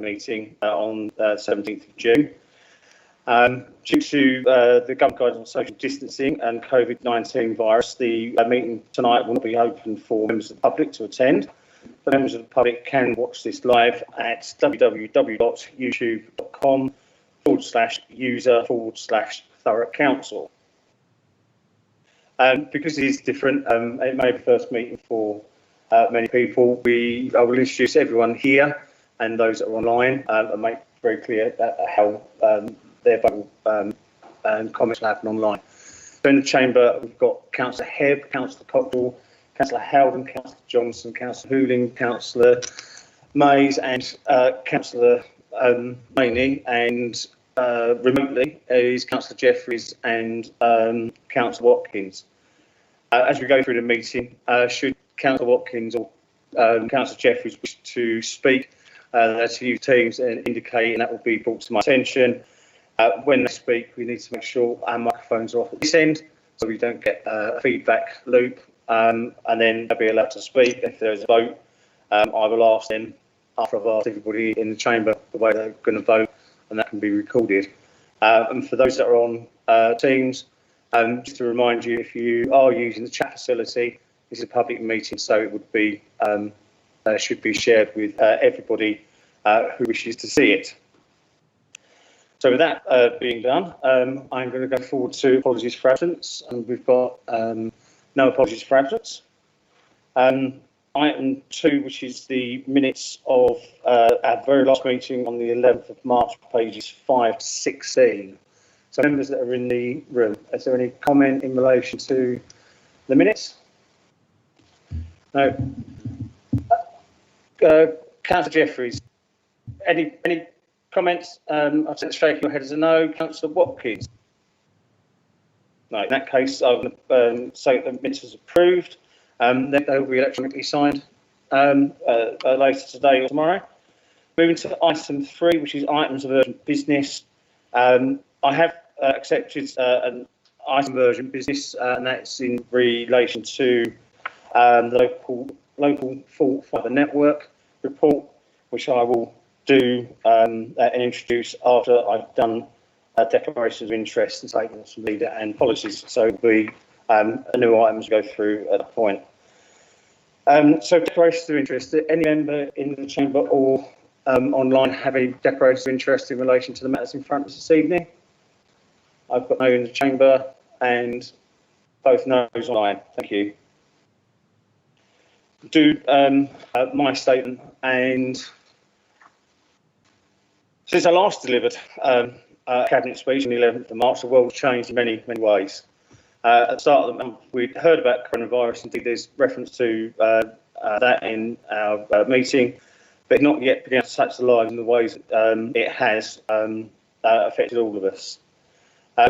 meeting on 17th of June. Due to the government guidance on social distancing and COVID-19 virus, the meeting tonight will not be open for members of the public to attend. But members of the public can watch this live at www.youtube.com/user/Thurrock Council. Because it is different, it may be the first meeting for many people. I will introduce everyone here and those that are online and make very clear how their vote and comments will happen online. So in the chamber, we've got Councillor Hebb, Councillor Cockrell, Councillor Howden, Councillor Johnson, Councillor Hooling, Councillor Mays and Councillor Maney, and remotely is Councillor Jeffries and Councillor Watkins. As we go through the meeting, should Councillor Watkins or Councillor Jeffries wish to speak, to use Teams and indicate, and that will be brought to my attention. When they speak, we need to make sure our microphones are off at this end, so we don't get a feedback loop, and then they'll be allowed to speak. If there's a vote, I will ask them, after I've asked everybody in the chamber the way they're going to vote, and that can be recorded. And for those that are on Teams, just to remind you, if you are using the chat facility, this is a public meeting, so it would be should be shared with everybody who wishes to see it. So with that being done, I'm going to go forward to apologies for absence, and we've got no apologies for absence. Item 2, which is the minutes of our very last meeting on the 11th of March, pages 5 to 16. So members that are in the room, is there any comment in relation to the minutes? No. Councillor Jeffries, any comments? I'll take the shaking your head as a no. Councillor Watkins? No. In that case, I will say the minutes is approved. Then they will be electronically signed later today or tomorrow. Moving to item 3, which is items of urgent business. I have accepted an item of urgent business, and that's in relation to the local fault fibre network report, which I will do and introduce after I've done declarations of interest and statements from leader and policies. So it will be a new item to go through at that point. So declarations of interest. Any member in the chamber or online have any declarations of interest in relation to the matters in front of us this evening? I've got no in the chamber and both no's online. Thank you. Do my statement, and since I last delivered a cabinet speech on the 11th of March, the world's changed in many ways. At the start of the month, we'd heard about coronavirus. Indeed, there's reference to that in our meeting, but not yet begun to touch the lives in the ways it has affected all of us.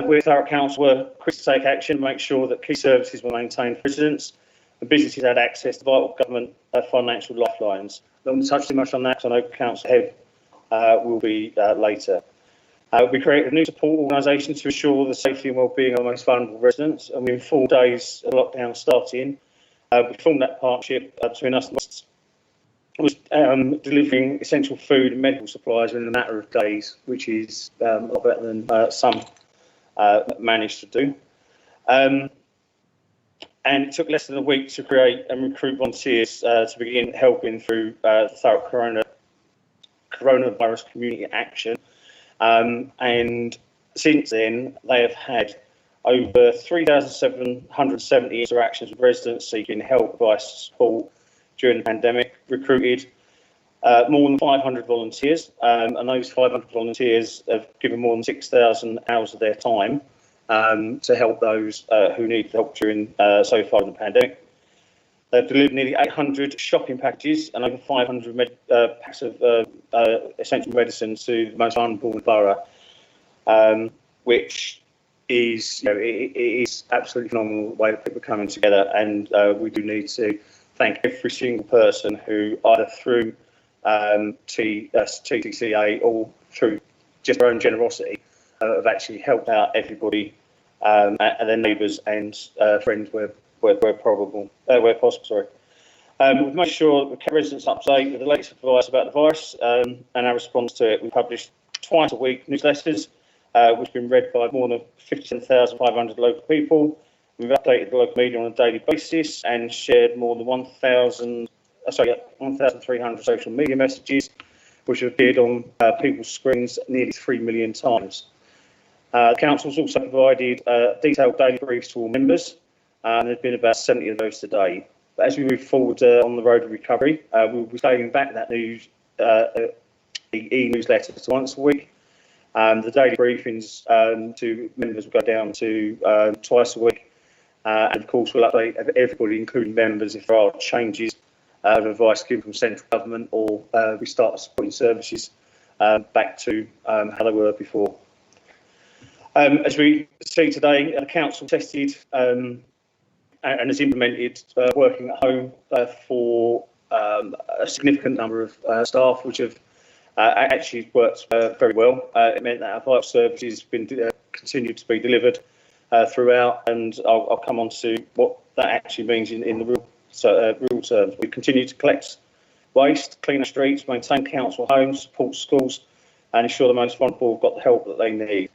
We at Thurrock Council were quick to take action to make sure that key services were maintained for residents and businesses had access to vital government financial lifelines. I don't want to touch too much on that, because I know Councillor Hebb will be later. We created a new support organisation to ensure the safety and wellbeing of our most vulnerable residents, and within 4 days of lockdown starting, we formed that partnership between us and was delivering essential food and medical supplies in a matter of days, which is a lot better than some managed to do. And it took less than a week to create and recruit volunteers to begin helping through the Thurrock coronavirus community action. And since then, they have had over 3,770 interactions with residents seeking help, advice, support during the pandemic, recruited more than 500 volunteers, and those 500 volunteers have given more than 6,000 hours of their time to help those who need help during so far in the pandemic. They've delivered nearly 800 shopping packages and over 500 packs of essential medicine to the most vulnerable in the borough, which is, it is absolutely phenomenal the way that people are coming together. And we do need to thank every single person who, either through TTCA or through just their own generosity, have actually helped out everybody and their neighbours and friends where possible. We've made sure that we kept residents up to date with the latest advice about the virus and our response to it. We published twice a week newsletters, which have been read by more than 57,500 local people. We've updated the local media on a daily basis and shared more than 1,300 social media messages, which have appeared on people's screens nearly 3 million times. The council's also provided detailed daily briefs to all members, and there have been about 70 of those today. But as we move forward on the road to recovery, we'll be scaling back that news, the e-newsletter to once a week. The daily briefings to members will go down to twice a week. And of course, we'll update everybody, including members, if there are changes of advice given from central government or we start supporting services back to how they were before. As we see today, the council tested and has implemented working at home for a significant number of staff, which have actually worked very well. It meant that our vital services have been continued to be delivered throughout, and I'll come on to what that actually means in the real terms. We continue to collect waste, clean the streets, maintain council homes, support schools, and ensure the most vulnerable have got the help that they need.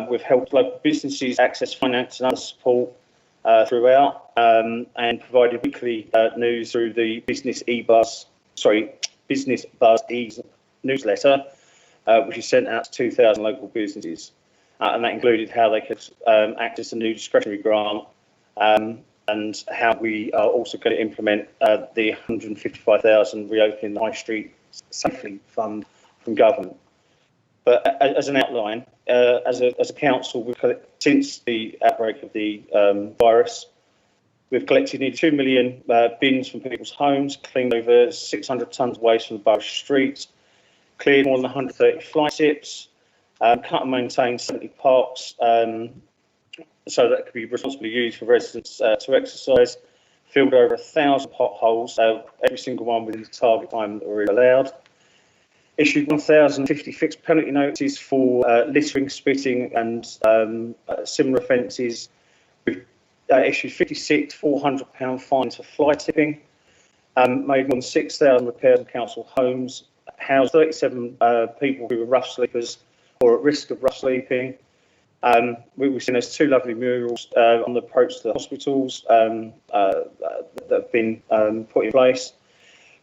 We've helped local businesses access finance and other support throughout, and provided weekly news through the Business Buzz newsletter, which is sent out to 2,000 local businesses, and that included how they could access a new discretionary grant, and how we are also going to implement the 155,000 Reopening the High Street Safely Fund from government. But as an outline, as a council, since the outbreak of the virus, we've collected nearly 2 million bins from people's homes, cleaned over 600 tonnes of waste from the borough streets, cleared more than 130 fly tips, cut and maintained 70 parks so that could be responsibly used for residents to exercise, filled over 1,000 potholes, every single one within the target time that were allowed. Issued 1,050 fixed penalty notices for littering, spitting and similar offences. We've issued 56 £400 fines for fly tipping, made more than 6,000 repairs in council homes, housed 37 people who were rough sleepers or at risk of rough sleeping. We've seen there's 2 lovely murals on the approach to the hospitals that have been put in place.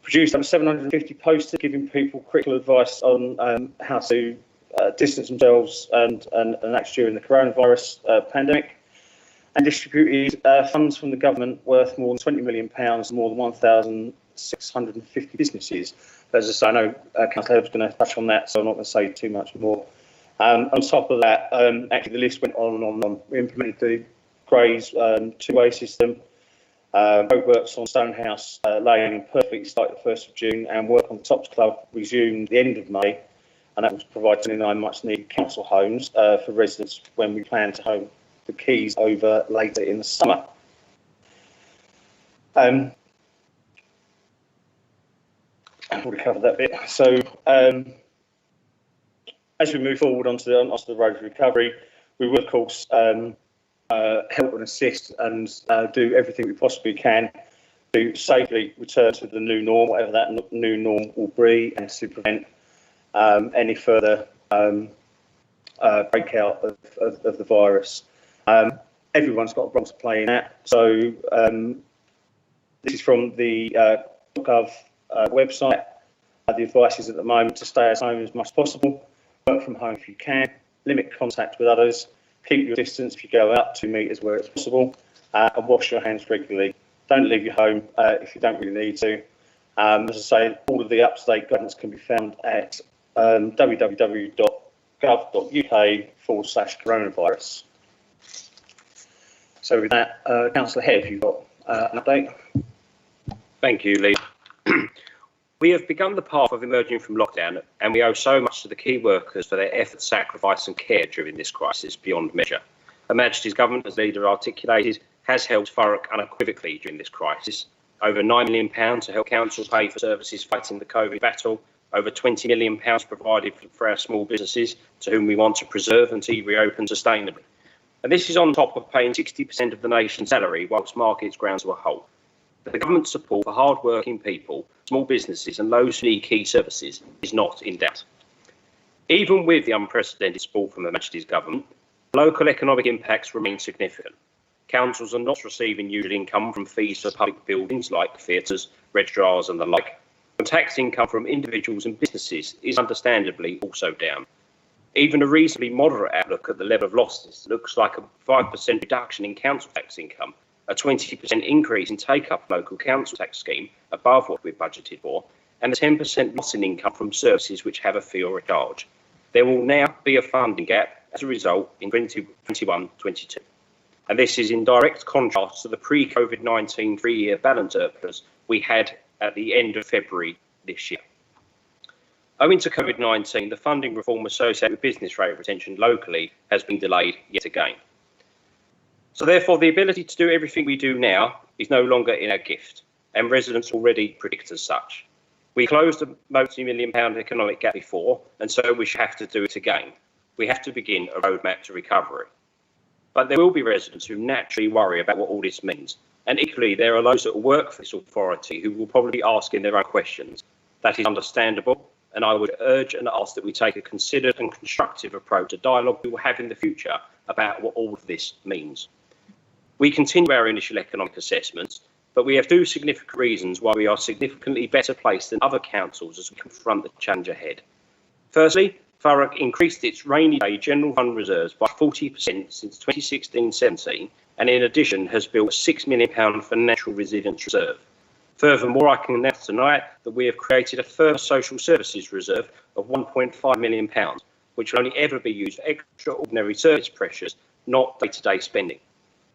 Produced over 750 posters giving people critical advice on how to distance themselves and act during the coronavirus pandemic, and distributed funds from the government worth more than £20 million to more than 1,650 businesses. As I say, I know Councillor Hebb's going to touch on that, so I'm not going to say too much more. On top of that, actually the list went on and on and on. We implemented the Grays two-way system. Roadworks on Stonehouse Lane perfectly started the 1st of June, and work on the Tops Club resumed the end of May, and that was providing 29 much needed council homes for residents when we plan to home the keys over later in the summer. I've already covered that bit. So as we move forward onto the road to recovery, we will of course help and assist and do everything we possibly can to safely return to the new norm, whatever that new norm will be, and to prevent any further breakout of the virus. Everyone's got a role to play in that. So this is from the .gov website. The advice is at the moment to stay at home as much as possible, work from home if you can, limit contact with others, keep your distance if you go out 2 metres where it's possible, and wash your hands regularly. Don't leave your home if you don't really need to. As I say, all of the up-to-date guidance can be found at www.gov.uk/coronavirus. So with that, Councillor Head, you've got an update. Thank you, Lee. We have begun the path of emerging from lockdown, and we owe so much to the key workers for their effort, sacrifice and care during this crisis beyond measure. Her Majesty's Government, as Leader articulated, has helped Thurrock unequivocally during this crisis. Over £9 million to help council pay for services fighting the COVID battle. Over £20 million provided for our small businesses, to whom we want to preserve and see reopen sustainably. And this is on top of paying 60% of the nation's salary whilst markets ground to a halt. The government's support for hard-working people, small businesses and those who need key services is not in doubt. Even with the unprecedented support from Her Majesty's government, local economic impacts remain significant. Councils are not receiving usual income from fees for public buildings like theatres, registrars and the like. And tax income from individuals and businesses is understandably also down. Even a reasonably moderate outlook at the level of losses looks like a 5% reduction in council tax income, a 20% increase in take-up of local council tax scheme above what we've budgeted for, and a 10% loss in income from services which have a fee or a charge. There will now be a funding gap as a result in 2021-22. And this is in direct contrast to the pre-COVID-19 three-year balance surplus we had at the end of February this year. Owing to COVID-19, the funding reform associated with business rate retention locally has been delayed yet again. So therefore, the ability to do everything we do now is no longer in our gift, and residents already predict as such. We closed a multi-million-pound economic gap before, and so we should have to do it again. We have to begin a roadmap to recovery. But there will be residents who naturally worry about what all this means. And equally, there are those that work for this authority who will probably be asking their own questions. That is understandable, and I would urge and ask that we take a considered and constructive approach to dialogue we will have in the future about what all of this means. We continue our initial economic assessments, but we have two significant reasons why we are significantly better placed than other councils as we confront the challenge ahead. Firstly, Thurrock increased its rainy day general fund reserves by 40% since 2016-17, and in addition has built a £6 million financial resilience reserve. Furthermore, I can announce tonight that we have created a further social services reserve of £1.5 million, which will only ever be used for extraordinary service pressures, not day-to-day spending.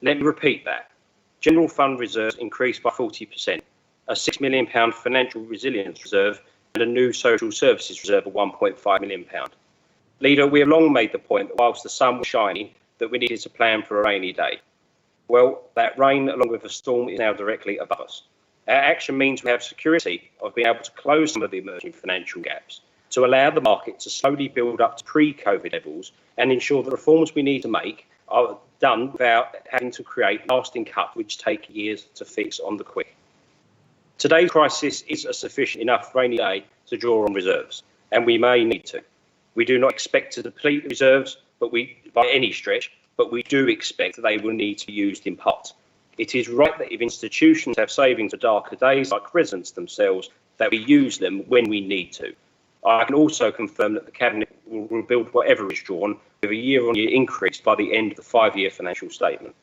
Let me repeat that. General fund reserves increased by 40%, a £6 million financial resilience reserve, and a new social services reserve of £1.5 million. Leader, we have long made the point that whilst the sun was shining, that we needed to plan for a rainy day. Well, that rain, along with the storm, is now directly above us. Our action means we have security of being able to close some of the emerging financial gaps, to allow the market to slowly build up to pre-COVID levels and ensure the reforms we need to make are done without having to create lasting cuts which take years to fix on the quick. Today's crisis is a sufficient enough rainy day to draw on reserves, and we may need to. We do not expect to deplete reserves by any stretch, but we do expect that they will need to be used in part. It is right that if institutions have savings for darker days, like residents themselves, that we use them when we need to. I can also confirm that the Cabinet will rebuild whatever is drawn with a year-on-year increase by the end of the 5-year financial statement.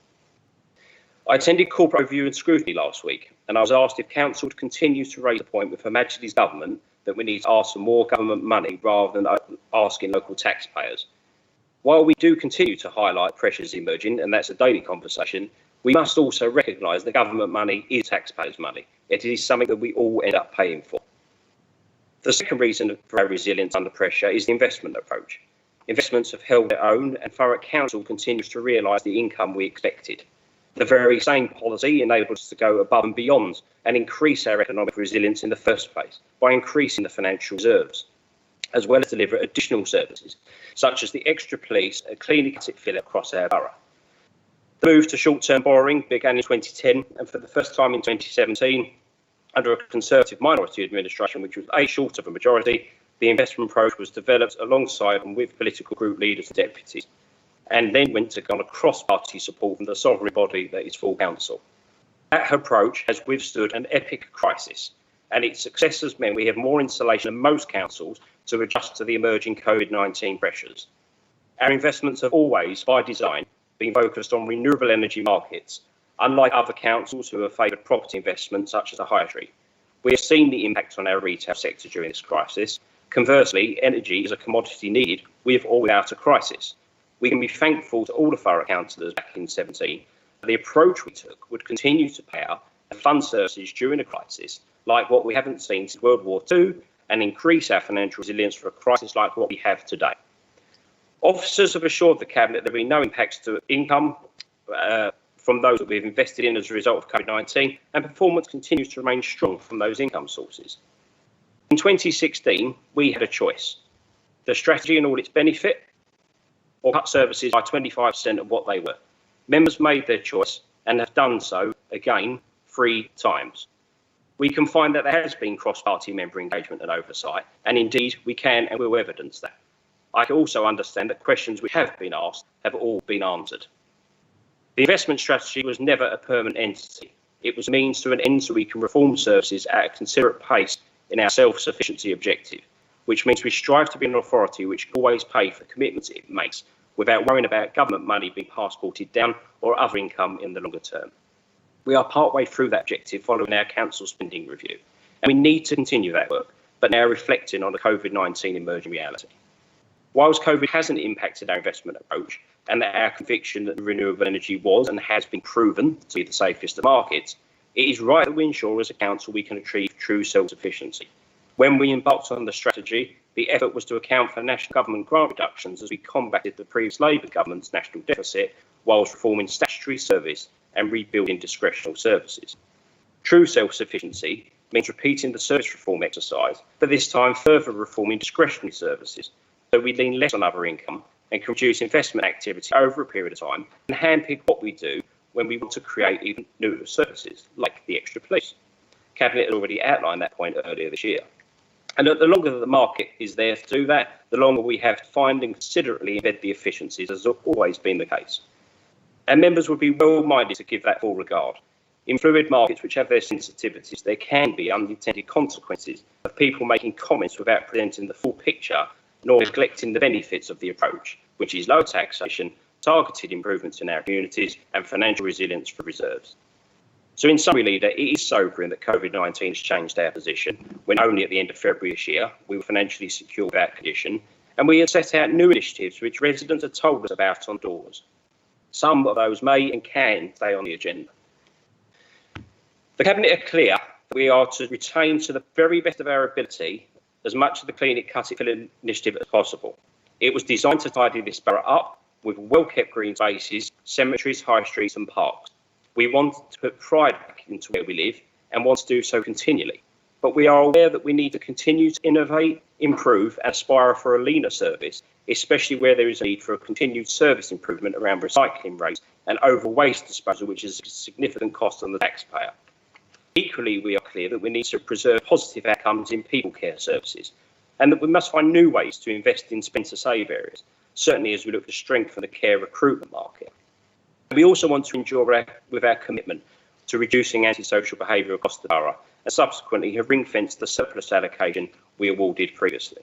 I attended corporate review and scrutiny last week, and I was asked if Council would continue to raise the point with Her Majesty's government that we need to ask for more government money rather than asking local taxpayers. While we do continue to highlight pressures emerging, and that's a daily conversation, we must also recognise that government money is taxpayers' money. It is something that we all end up paying for. The second reason for our resilience under pressure is the investment approach. Investments have held their own, and Thurrock Council continues to realise the income we expected. The very same policy enabled us to go above and beyond and increase our economic resilience in the first place by increasing the financial reserves, as well as deliver additional services, such as the extra police and clinic asset fill across our borough. The move to short-term borrowing began in 2010, and for the first time in 2017, under a Conservative minority administration, which was short of a majority, the investment approach was developed alongside and with political group leaders and deputies, and then went to go on a cross-party support from the sovereign body that is full council. That approach has withstood an epic crisis, and its success has meant we have more insulation than most councils to adjust to the emerging COVID-19 pressures. Our investments have always, by design, been focused on renewable energy markets. Unlike other councils who have favoured property investment such as the high street, we have seen the impact on our retail sector during this crisis. Conversely, energy is a commodity needed with or without a crisis. We can be thankful to all the Thurrock councillors back in 2017 that the approach we took would continue to power and fund services during a crisis like what we haven't seen since World War II and increase our financial resilience for a crisis like what we have today. Officers have assured the Cabinet there will be no impacts to income from those that we've invested in as a result of COVID-19, and performance continues to remain strong from those income sources. In 2016, we had a choice: the strategy and all its benefit, or cut services by 25% of what they were. Members made their choice and have done so again 3 times. We can find that there has been cross-party member engagement and oversight, and indeed we can and will evidence that. I can also understand that questions which have been asked have all been answered. The investment strategy was never a permanent entity. It was a means to an end so we can reform services at a considerate pace in our self-sufficiency objective, which means we strive to be an authority which can always pay for commitments it makes without worrying about government money being passported down or other income in the longer term. We are partway through that objective following our council spending review, and we need to continue that work, but now reflecting on the COVID-19 emerging reality. Whilst COVID hasn't impacted our investment approach, and that our conviction that renewable energy was and has been proven to be the safest of markets, it is right that we ensure as a council we can achieve true self-sufficiency. When we embarked on the strategy, the effort was to account for national government grant reductions as we combated the previous Labour government's national deficit whilst reforming statutory service and rebuilding discretionary services. True self-sufficiency means repeating the service reform exercise, but this time further reforming discretionary services, so we lean less on other income and can reduce investment activity over a period of time and handpick what we do when we want to create even newer services, like the extra police. Cabinet had already outlined that point earlier this year. And the longer that the market is there to do that, the longer we have to find and considerately embed the efficiencies, as has always been the case. And members would be well-minded to give that full regard. In fluid markets which have their sensitivities, there can be unintended consequences of people making comments without presenting the full picture nor neglecting the benefits of the approach, which is low taxation, targeted improvements in our communities, and financial resilience for reserves. So in summary, Leader, it is sobering that COVID-19 has changed our position when only at the end of February this year we were financially secure with our condition, and we have set out new initiatives which residents have told us about on doors. Some of those may and can stay on the agenda. The Cabinet are clear that we are to retain to the very best of our ability as much of the Clean It, Cut It, Fill It initiative as possible. It was designed to tidy this borough up with well-kept green spaces, cemeteries, high streets and parks. We want to put pride back into where we live and want to do so continually. But we are aware that we need to continue to innovate, improve and aspire for a leaner service, especially where there is a need for a continued service improvement around recycling rates and overall waste disposal, which is a significant cost on the taxpayer. Equally, we are clear that we need to preserve positive outcomes in people care services and that we must find new ways to invest in spend to save areas, certainly as we look to strengthen the care recruitment market. We also want to ensure with our commitment to reducing antisocial behaviour across the borough and subsequently have ring-fenced the surplus allocation we awarded previously.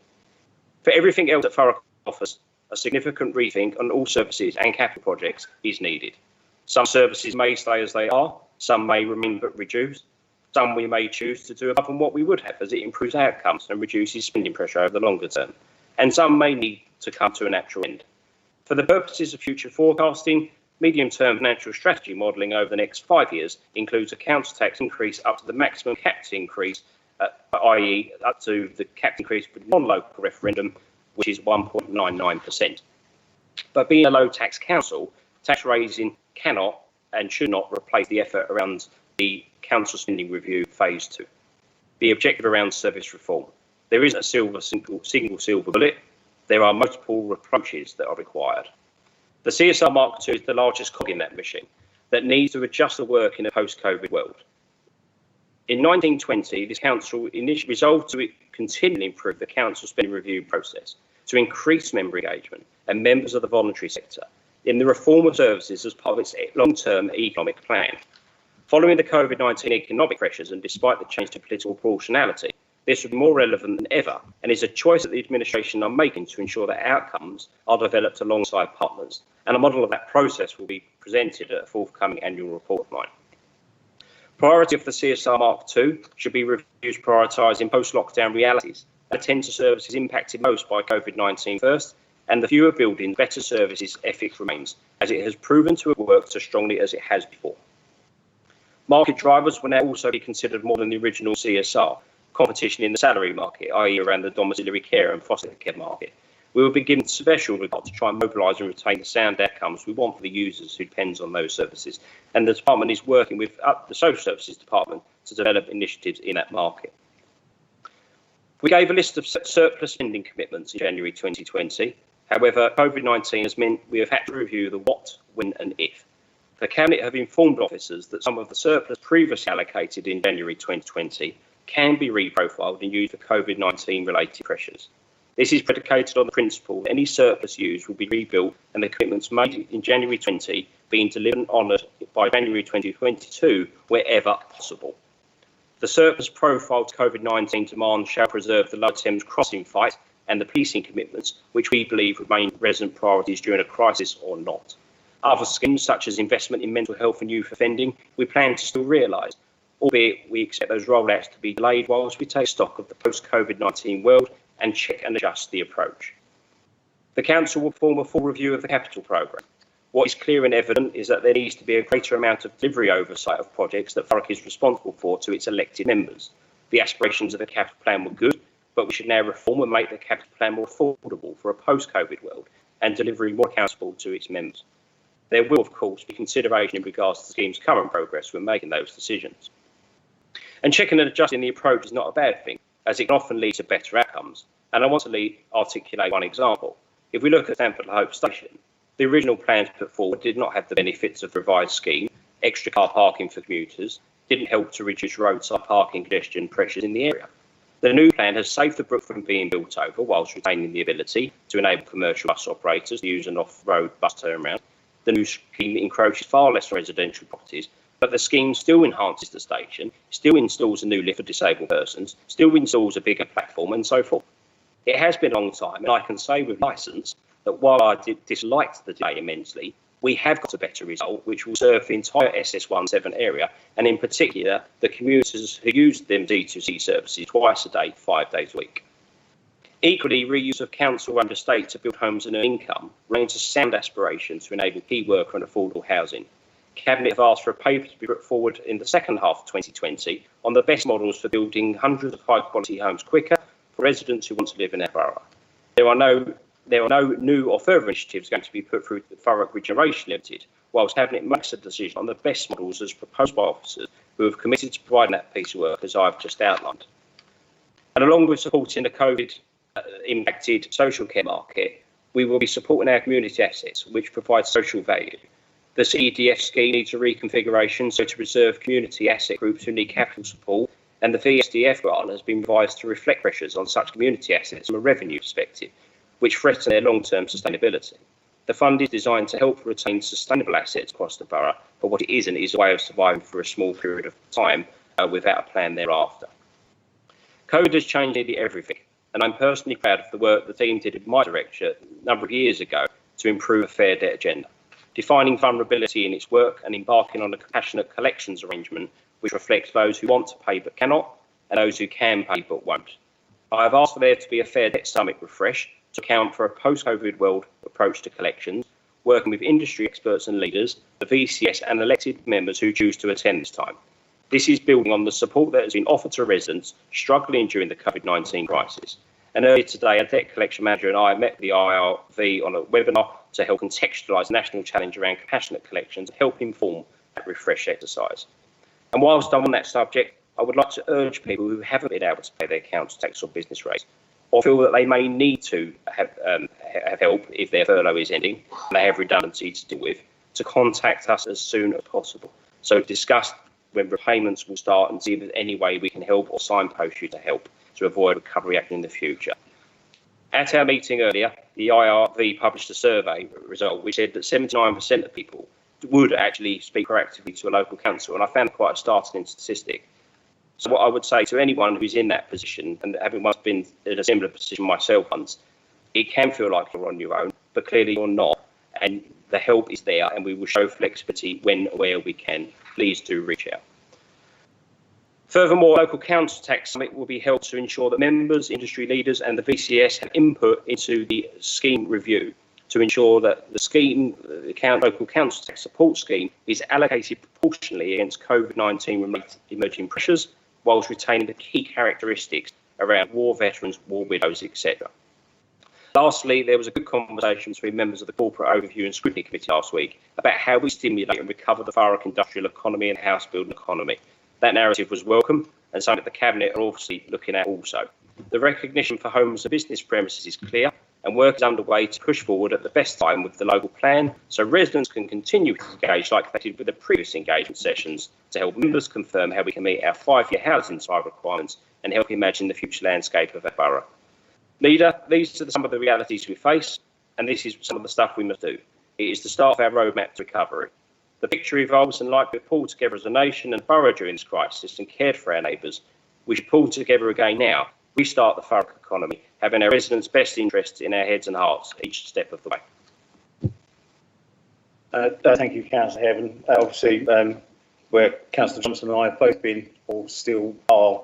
For everything else that Thurrock offers, a significant rethink on all services and capital projects is needed. Some services may stay as they are, some may remain but reduce. Some we may choose to do above than what we would have as it improves outcomes and reduces spending pressure over the longer term. And some may need to come to a natural end. For the purposes of future forecasting, medium-term financial strategy modelling over the next 5 years includes a council tax increase up to the maximum capped increase, i.e. up to the capped increase for non-local referendum, which is 1.99%. But being a low-tax council, tax raising cannot and should not replace the effort around the council spending review phase 2. The objective around service reform. There isn't a single silver bullet. There are multiple approaches that are required. The CSR Mark II is the largest cog in that machine that needs to adjust the work in a post-COVID world. In 1920, this council initially resolved to continually improve the council spending review process to increase member engagement and members of the voluntary sector in the reform of services as part of its long-term economic plan. Following the COVID-19 economic pressures and despite the change to political proportionality, this would be more relevant than ever and is a choice that the administration are making to ensure that outcomes are developed alongside partners, and a model of that process will be presented at a forthcoming annual report of mine. Priority of the CSR Mark II should be reviews prioritising post-lockdown realities that attend to services impacted most by COVID-19 first, and the fewer buildings, better services ethic remains, as it has proven to have worked as strongly as it has before. Market drivers will now also be considered more than the original CSR. Competition in the salary market, i.e. around the domiciliary care and foster care market. We will be given special regard to try and mobilise and retain the sound outcomes we want for the users who depend on those services. And the department is working with the Social Services Department to develop initiatives in that market. We gave a list of surplus spending commitments in January 2020. However, COVID-19 has meant we have had to review the what, when and if. The Cabinet have informed officers that some of the surplus previously allocated in January 2020 can be reprofiled and used for COVID-19 related pressures. This is predicated on the principle that any surplus used will be rebuilt and the commitments made in January 20 being delivered and honoured by January 2022 wherever possible. The surplus profiled COVID-19 demand shall preserve the Lower Thames crossing fight and the policing commitments, which we believe remain resident priorities during a crisis or not. Other schemes, such as investment in mental health and youth offending, we plan to still realise, albeit we expect those rollouts to be delayed whilst we take stock of the post-COVID-19 world and check and adjust the approach. The Council will perform a full review of the capital programme. What is clear and evident is that there needs to be a greater amount of delivery oversight of projects that Thurrock is responsible for to its elected members. The aspirations of the capital plan were good, but we should now reform and make the capital plan more affordable for a post-COVID world and delivery more accountable to its members. There will, of course, be consideration in regards to the scheme's current progress when making those decisions. And checking and adjusting the approach is not a bad thing, as it can often lead to better outcomes. And I want to articulate one example. If we look at Stamford Hope Station, the original plans put forward did not have the benefits of the revised scheme, extra car parking for commuters, didn't help to reduce roadside parking congestion pressures in the area. The new plan has saved the brook from being built over whilst retaining the ability to enable commercial bus operators to use an off-road bus turnaround. The new scheme encroaches far less on residential properties, but the scheme still enhances the station, still installs a new lift for disabled persons, still installs a bigger platform and so forth. It has been a long time, and I can say with licence that while I disliked the delay immensely, we have got a better result which will serve the entire SS17 area, and in particular the commuters who use them D2C services twice a day, 5 days a week. Equally, reuse of council-owned estate to build homes and earn income remains a sound aspiration to enable key worker and affordable housing. Cabinet have asked for a paper to be put forward in the second half of 2020 on the best models for building hundreds of high-quality homes quicker for residents who want to live in our borough. There are no new or further initiatives going to be put through the Thurrock Regeneration Limited, whilst Cabinet makes a decision on the best models as proposed by officers who have committed to providing that piece of work as I've just outlined. And along with supporting the COVID-impacted social care market, we will be supporting our community assets, which provide social value. The CEDF scheme needs a reconfiguration so to preserve community asset groups who need capital support, and the VSDF grant has been revised to reflect pressures on such community assets from a revenue perspective, which threaten their long-term sustainability. The fund is designed to help retain sustainable assets across the borough, but what it isn't is a way of surviving for a small period of time without a plan thereafter. COVID has changed nearly everything, and I'm personally proud of the work the team did in my direction a number of years ago to improve a fair debt agenda, defining vulnerability in its work and embarking on a compassionate collections arrangement which reflects those who want to pay but cannot and those who can pay but won't. I have asked for there to be a fair debt summit refresh to account for a post-COVID world approach to collections, working with industry experts and leaders, the VCS and elected members who choose to attend this time. This is building on the support that has been offered to residents struggling during the COVID-19 crisis. And earlier today, a debt collection manager and I met the IRV on a webinar to help contextualise the national challenge around compassionate collections and help inform that refresh exercise. And whilst I'm on that subject, I would like to urge people who haven't been able to pay their council tax or business rates, or feel that they may need to have help if their furlough is ending and they have redundancy to deal with, to contact us as soon as possible. So discuss when repayments will start and see if there's any way we can help or signpost you to help to avoid recovery action in the future. At our meeting earlier, the IRV published a survey result which said that 79% of people would actually speak proactively to a local council, and I found it quite a startling statistic. So what I would say to anyone who's in that position, and having once been in a similar position myself once, it can feel like you're on your own, but clearly you're not, and the help is there, and we will show flexibility when and where we can. Please do reach out. Furthermore, local council tax summit will be held to ensure that members, industry leaders and the VCS have input into the scheme review to ensure that the scheme, the local council tax support scheme, is allocated proportionally against COVID-19 related emerging pressures, whilst retaining the key characteristics around war veterans, war widows, etc. Lastly, there was a good conversation between members of the Corporate Overview and Scrutiny Committee last week about how we stimulate and recover the Thurrock industrial economy and house building economy. That narrative was welcome and something that the Cabinet are obviously looking at also. The recognition for homes and business premises is clear, and work is underway to push forward at the best time with the local plan so residents can continue to engage like they did with the previous engagement sessions to help members confirm how we can meet our 5-year housing supply requirements and help imagine the future landscape of our borough. Leader, these are some of the realities we face, and this is some of the stuff we must do. It is the start of our roadmap to recovery. The picture evolves, and like we've pulled together as a nation and borough during this crisis and cared for our neighbours, we should pull together again now, restart the Thurrock economy, having our residents' best interests in our heads and hearts each step of the way. Thank you, Councillor Heaven. Obviously, where Councillor Johnson and I have both been, or still are,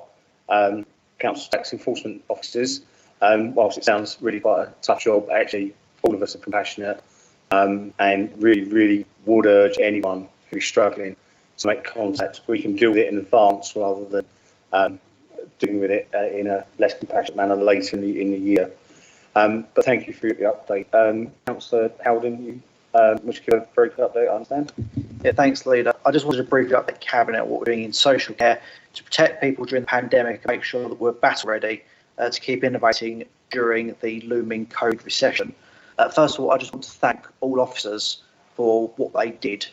council tax enforcement officers, whilst it sounds really quite a tough job, actually all of us are compassionate and really would urge anyone who's struggling to make contact. We can deal with it in advance rather than dealing with it in a less compassionate manner later in the year. But thank you for the update. Councillor Howden, you wish to give a very quick update, I understand? Yeah, thanks, Leader. I just wanted to briefly update Cabinet what we're doing in social care to protect people during the pandemic and make sure that we're battle ready to keep innovating during the looming COVID recession. First of all, I just want to thank all officers for what they did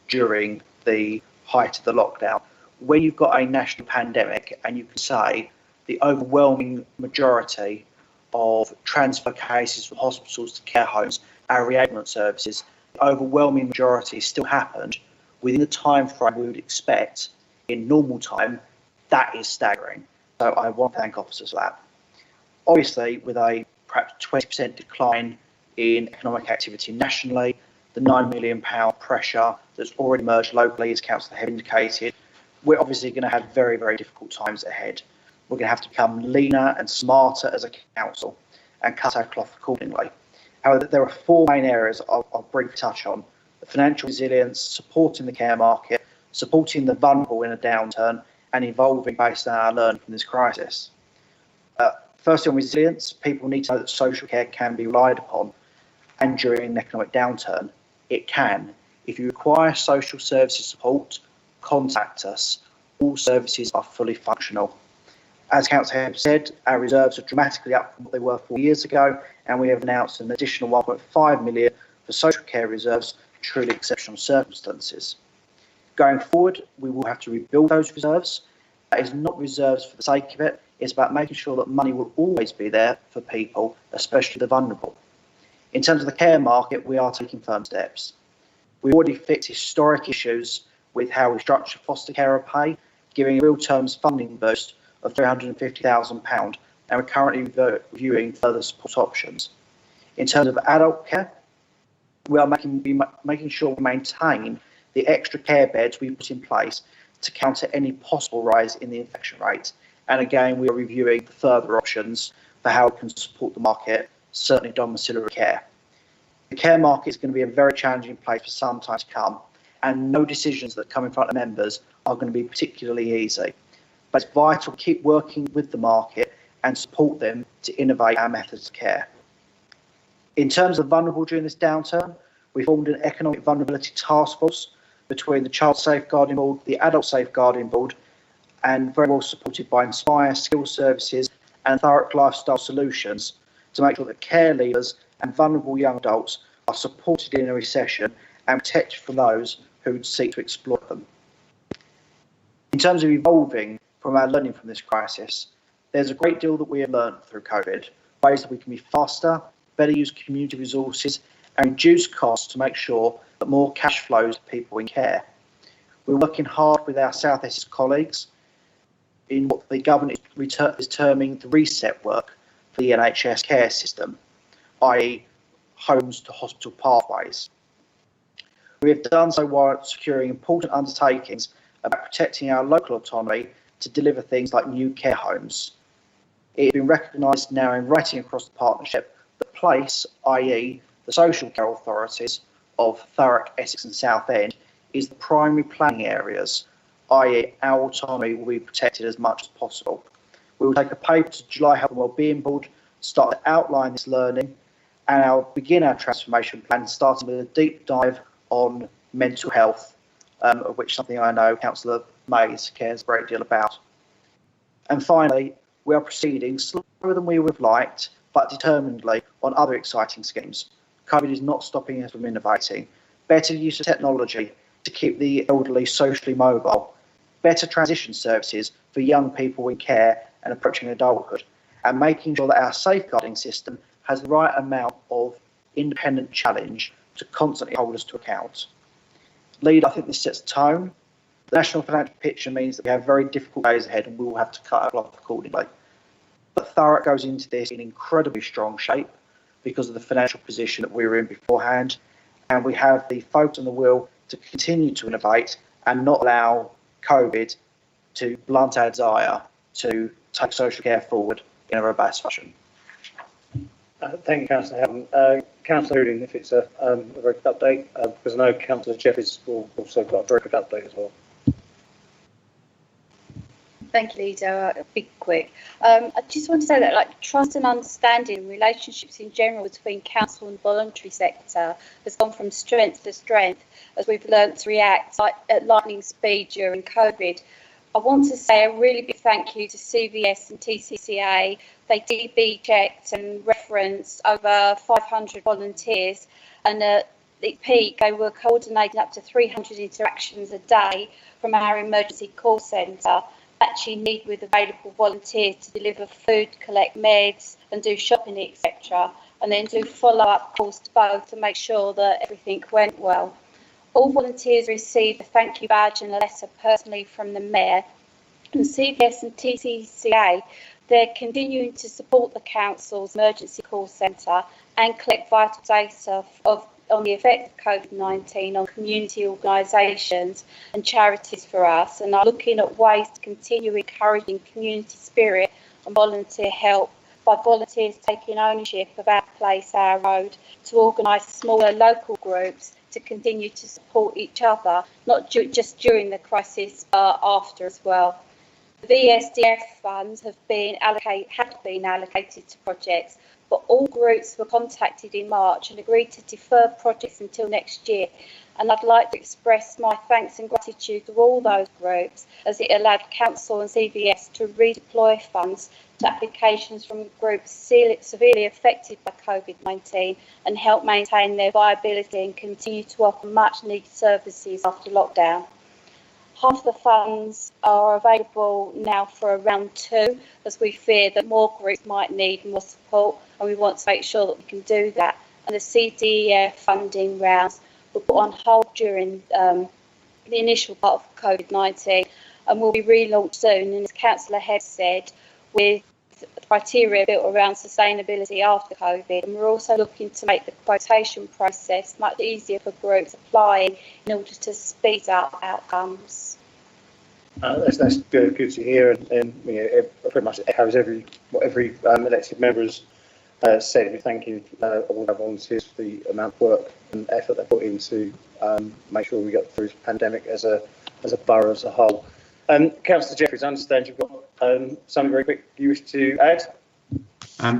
during the height of the lockdown. When you've got a national pandemic and you can say the overwhelming majority of transfer cases from hospitals to care homes and reablement services, the overwhelming majority still happened within the time frame we would expect in normal time, that is staggering. So I want to thank officers for that. Obviously, with a perhaps 20% decline in economic activity nationally, the £9 million pressure that's already emerged locally, as Councillor have indicated, we're obviously going to have very difficult times ahead. We're going to have to become leaner and smarter as a council and cut our cloth accordingly. However, there are 4 main areas I'll briefly touch on: the financial resilience, supporting the care market, supporting the vulnerable in a downturn, and evolving based on our learning from this crisis. Firstly, on resilience, people need to know that social care can be relied upon, and during an economic downturn, it can. If you require social services support, contact us. All services are fully functional. As Councillor Hebb said, our reserves are dramatically up from what they were 4 years ago, and we have announced an additional 1.5 million for social care reserves for truly exceptional circumstances. Going forward, we will have to rebuild those reserves. That is not reserves for the sake of it. It's about making sure that money will always be there for people, especially the vulnerable. In terms of the care market, we are taking firm steps. We've already fixed historic issues with how we structure foster carer pay, giving a real terms funding boost of £350,000, and we're currently reviewing further support options. In terms of adult care, we are making sure we maintain the extra care beds we put in place to counter any possible rise in the infection rate. And again, we are reviewing further options for how we can support the market, certainly domiciliary care. The care market is going to be a very challenging place for some time to come, and no decisions that come in front of members are going to be particularly easy. But it's vital to keep working with the market and support them to innovate our methods of care. In terms of vulnerable during this downturn, we formed an economic vulnerability task force between the Child Safeguarding Board, the Adult Safeguarding Board, and very well supported by Inspire, Skills Services and Thurrock Lifestyle Solutions to make sure that care leavers and vulnerable young adults are supported in a recession and protected from those who would seek to exploit them. In terms of evolving from our learning from this crisis, there's a great deal that we have learned through COVID, ways that we can be faster, better use community resources and reduce costs to make sure that more cash flows to people in care. We're working hard with our South Essex colleagues in what the government is terming the reset work for the NHS care system, i.e. homes to hospital pathways. We have done so while securing important undertakings about protecting our local autonomy to deliver things like new care homes. It has been recognised now in writing across the partnership that place, i.e. the social care authorities of Thurrock, Essex and Southend, is the primary planning areas, i.e. our autonomy will be protected as much as possible. We will take a paper to July Health and Wellbeing Board, start to outline this learning, and I'll begin our transformation plan, starting with a deep dive on mental health, of which something I know Councillor Mays cares a great deal about. And finally, we are proceeding slower than we would have liked but determinedly on other exciting schemes. COVID is not stopping us from innovating. Better use of technology to keep the elderly socially mobile, better transition services for young people in care and approaching adulthood, and making sure that our safeguarding system has the right amount of independent challenge to constantly hold us to account. Lead, I think this sets a tone. The national financial picture means that we have very difficult days ahead and we will have to cut our cloth accordingly. But Thurrock goes into this in incredibly strong shape because of the financial position that we were in beforehand, and we have the focus and the will to continue to innovate and not allow COVID to blunt our desire to take social care forward in a robust fashion. Thank you, Councillor Houghton. Councillor Hooding, if it's a very quick update, because I know Councillor Jeffries will also got a very quick update as well. Thank you, Leader. I'll be quick. I just want to say that, like, trust and understanding and relationships in general between council and voluntary sector has gone from strength to strength as we've learned to react at lightning speed during COVID. I want to say a really big thank you to CVS and TCCA. They DB checked and referenced over 500 volunteers, and at the peak they were coordinating up to 300 interactions a day from our emergency call centre, matching need with available volunteers to deliver food, collect meds and do shopping, etc., and then do follow-up calls to both to make sure that everything went well. All volunteers received a thank you badge and a letter personally from the Mayor. And CVS and TCCA, they're continuing to support the Council's emergency call centre and collect vital data on the effect of COVID-19 on community organisations and charities for us, and are looking at ways to continue encouraging community spirit and volunteer help by volunteers taking ownership of Our Place, Our Road, to organise smaller local groups to continue to support each other, not just during the crisis, but after as well. The VSDF funds have been allocated to projects, but all groups were contacted in March and agreed to defer projects until next year. And I'd like to express my thanks and gratitude to all those groups, as it allowed Council and CVS to redeploy funds to applications from groups severely affected by COVID-19 and help maintain their viability and continue to offer much needed services after lockdown. Half the funds are available now for round 2, as we fear that more groups might need more support, and we want to make sure that we can do that. And the CDEF funding rounds were put on hold during the initial part of COVID-19 and will be relaunched soon. And as Councillor Head said, with criteria built around sustainability after COVID, and we're also looking to make the quotation process much easier for groups applying in order to speed up outcomes. That's good to hear, and it pretty much echoes what every elected member has said. We thank you all our volunteers for the amount of work and effort they put into make sure we got through this pandemic as a borough as a whole. Councillor Jeffries, I understand you've got something very quick you wish to add.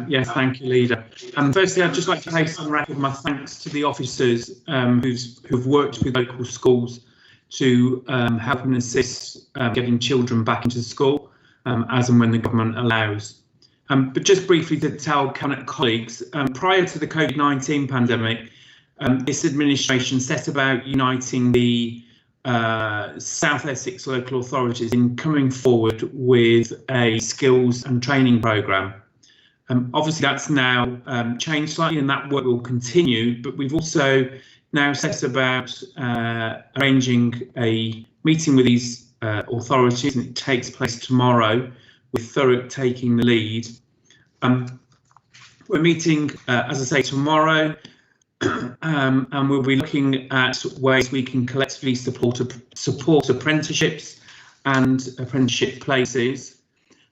Yes, thank you, Leader. Firstly, I'd just like to place on record my thanks to the officers who've worked with local schools to help and assist getting children back into school as and when the government allows. But just briefly to tell Cabinet colleagues, prior to the COVID-19 pandemic, this administration set about uniting the South Essex local authorities in coming forward with a skills and training programme. Obviously that's now changed slightly and that work will continue, but we've also now set about arranging a meeting with these authorities, and it takes place tomorrow with Thurrock taking the lead. We're meeting, as I say, tomorrow, and we'll be looking at ways we can collectively support apprenticeships and apprenticeship places,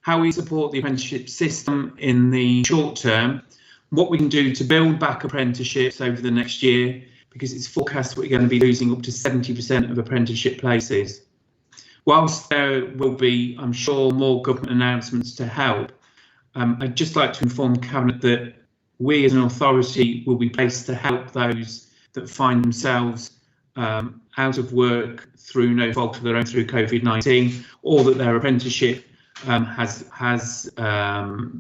how we support the apprenticeship system in the short term, what we can do to build back apprenticeships over the next year, because it's forecast we're going to be losing up to 70% of apprenticeship places. Whilst there will be, I'm sure, more government announcements to help, I'd just like to inform the Cabinet that we as an authority will be placed to help those that find themselves out of work through no fault of their own through COVID-19, or that their apprenticeship has no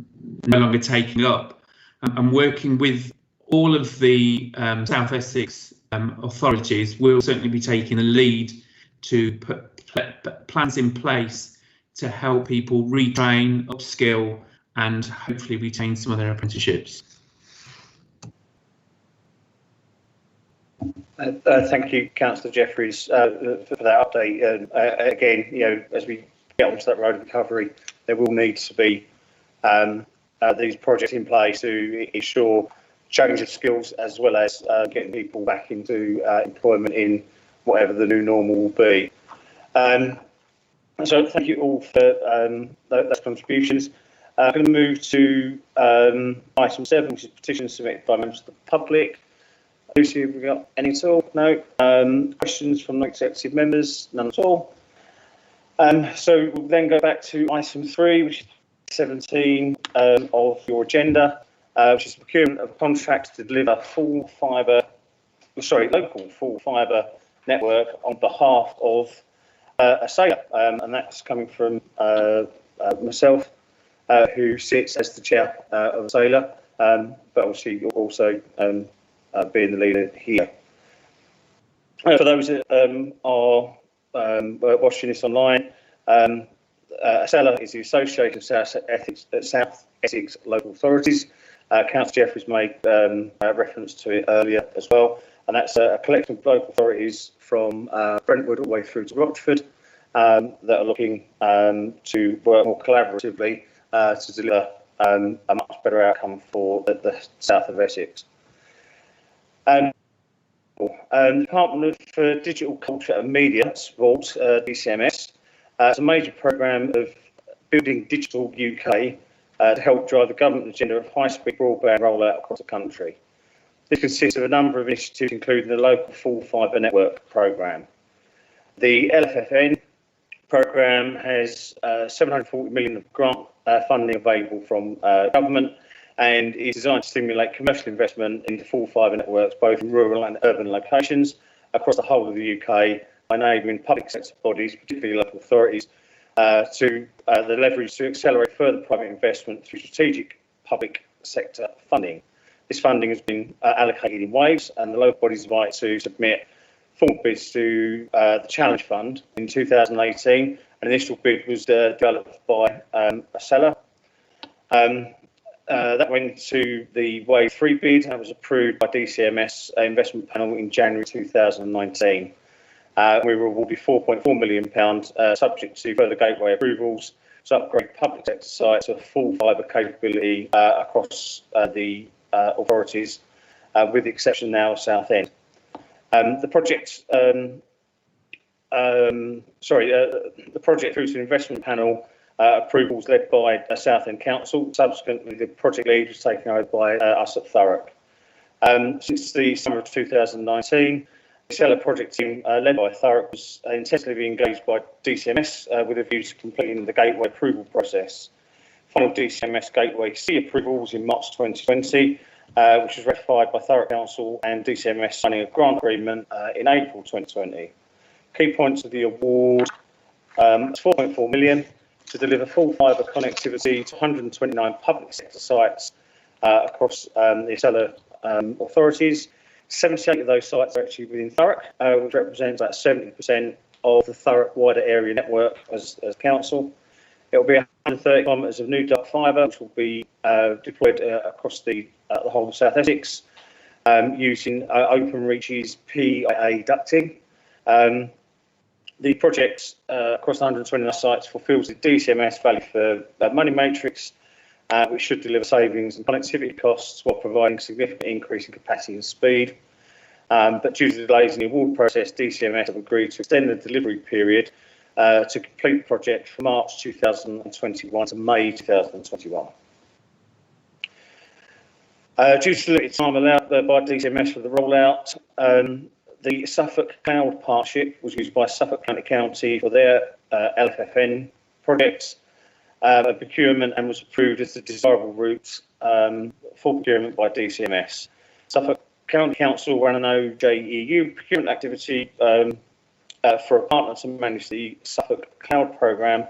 longer taken up. and working with all of the South Essex authorities, will certainly be taking a lead to put plans in place to help people retrain, upskill, and hopefully retain some of their apprenticeships. Thank you, Councillor Jeffries, for that update. Again, as we get onto that road of recovery, there will need to be these projects in place to ensure change of skills, as well as getting people back into employment in whatever the new normal will be. So thank you all for those contributions. I'm going to move to item 7, which is petitions submitted by members of the public. Lucy, have we got any at all? No. Questions from non-executive members? None at all. So we'll then go back to item 3, which is 17 of your agenda, which is the procurement of contracts to deliver local full fibre network on behalf of a sailor, and that's coming from myself, who sits as the chair of a sailor, but obviously also being the leader here. For those that are watching this online, SELA is the Association of South Essex Local Authorities. Councillor Jeffries made reference to it earlier as well, and that's a collection of local authorities from Brentwood all the way through to Rochford that are looking to work more collaboratively to deliver a much better outcome for the south of Essex. Department for Digital Culture and Media Sport, DCMS, is a major programme of building digital UK to help drive the government agenda of high-speed broadband rollout across the country. This consists of a number of initiatives, including the local full fibre network programme. The LFFN programme has 740 million of grant funding available from government, and is designed to stimulate commercial investment into full fibre networks, both in rural and urban locations across the whole of the UK, by enabling public sector bodies, particularly local authorities, to the leverage to accelerate further private investment through strategic public sector funding. This funding has been allocated in waves, and the local bodies are invited to submit formal bids to the Challenge Fund in 2018. An initial bid was developed by a seller. That went to the Wave 3 bid and was approved by DCMS investment panel in January 2019. We were awarded £4.4 million, subject to further gateway approvals, to upgrade public sector sites to a full fibre capability across the authorities, with the exception now of Southend. The project through to the investment panel approvals led by Southend Council. Subsequently, the project lead was taken over by us at Thurrock. Since the summer of 2019, the seller project team led by Thurrock was intensively engaged by DCMS with a view to completing the gateway approval process. Final DCMS Gateway C approvals in March 2020, which was ratified by Thurrock Council and DCMS signing a grant agreement in April 2020. Key points of the award: it's 4.4 million to deliver full fibre connectivity to 129 public sector sites across the seller authorities. 78 of those sites are actually within Thurrock, which represents about 70% of the Thurrock wider area network as council. It will be 130 kilometres of new dark fibre, which will be deployed across the whole of South Essex, using Openreach's PIA ducting. The project across the 129 sites fulfils the DCMS value for money matrix, which should deliver savings in connectivity costs while providing significant increase in capacity and speed. But due to delays in the award process, DCMS have agreed to extend the delivery period to complete the project from March 2021 to May 2021. Due to the limited time allowed by DCMS for the rollout, the Suffolk Cloud Partnership was used by Suffolk County for their LFFN projects. Procurement and was approved as the desirable route for procurement by DCMS. Suffolk County Council ran an OJEU procurement activity for a partner to manage the Suffolk Cloud Programme,